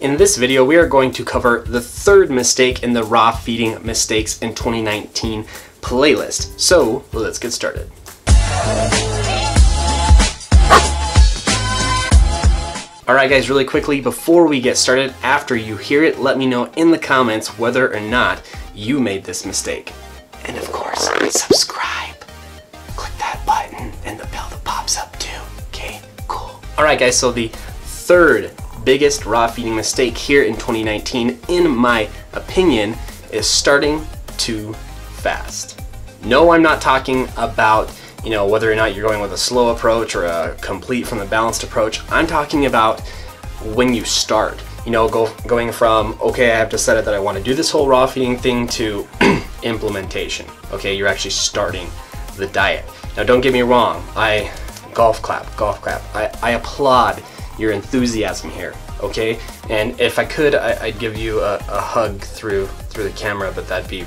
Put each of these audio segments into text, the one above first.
In this video, we are going to cover the third mistake in the raw feeding mistakes in 2019 playlist. So let's get started. Alright guys, really quickly, before we get started, after you hear it, let me know in the comments whether or not you made this mistake. And of course, subscribe. Click that button and the bell that pops up too. Okay, cool. Alright guys, so the third biggest raw feeding mistake here in 2019, in my opinion, is starting too fast. No, I'm not talking about, whether or not you're going with a slow approach or a complete from the balanced approach. I'm talking about when you start, going from, okay, I have decided that I want to do this whole raw feeding thing to implementation. Okay, you're actually starting the diet. Now, don't get me wrong. Golf clap. I applaud your enthusiasm here, okay? And if I could, I'd give you a hug through the camera, but that'd be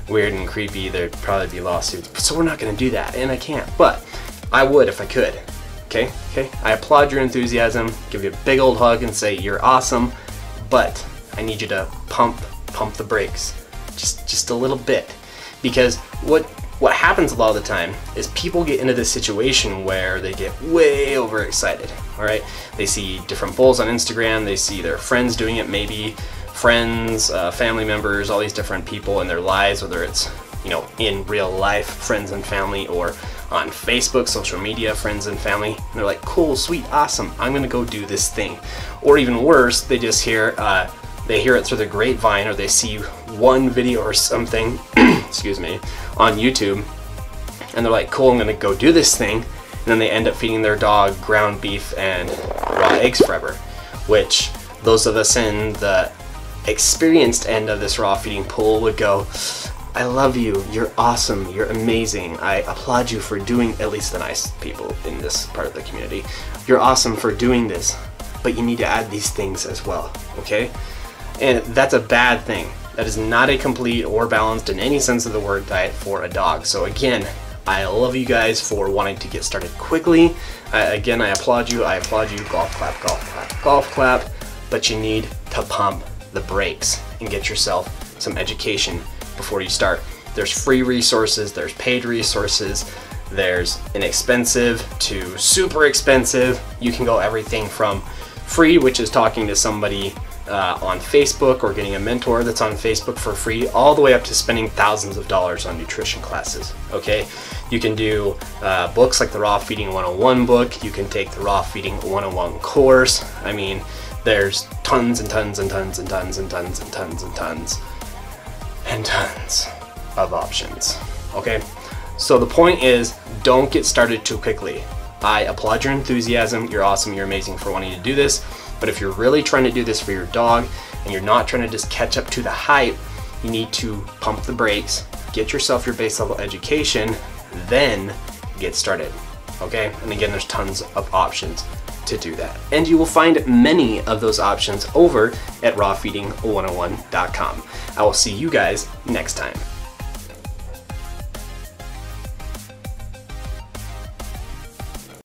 weird and creepy. There'd probably be lawsuits, so we're not gonna do that, and I can't, but I would if I could, okay? I applaud your enthusiasm, give you a big old hug and say you're awesome, but I need you to pump the brakes, just a little bit, because what happens a lot of the time is people get into this situation where they get way overexcited, all right? They see different bowls on Instagram, they see their friends doing it, maybe friends, family members, all these different people in their lives, whether it's, in real life, friends and family, or on Facebook, social media, friends and family, and they're like, cool, sweet, awesome, I'm gonna go do this thing. Or even worse, they just hear, they hear it through the grapevine, or they see one video or something, excuse me, on YouTube, and they're like, cool, I'm gonna go do this thing, and then they end up feeding their dog ground beef and raw eggs forever, which those of us in the experienced end of this raw feeding pool would go, I love you, you're awesome, you're amazing, I applaud you for doing, at least the nice people in this part of the community, you're awesome for doing this, but you need to add these things as well, okay? And that's a bad thing. That is not a complete or balanced in any sense of the word diet for a dog. So again, I love you guys for wanting to get started quickly. Again, I applaud you, golf clap, but you need to pump the brakes and get yourself some education before you start. There's free resources, there's paid resources, there's inexpensive to super expensive. You can go everything from free, which is talking to somebody on Facebook or getting a mentor that's on Facebook for free, all the way up to spending thousands of dollars on nutrition classes, okay? You can do books like the Raw Feeding 101 book, you can take the Raw Feeding 101 course. I mean, there's tons and tons and tons and tons and tons and tons and tons and tons of options, okay? So the point is, don't get started too quickly. I applaud your enthusiasm, you're awesome, you're amazing for wanting to do this, but if you're really trying to do this for your dog and you're not trying to just catch up to the hype, you need to pump the brakes, get yourself your base level education, then get started, okay? And again, there's tons of options to do that. And you will find many of those options over at rawfeeding101.com. I will see you guys next time.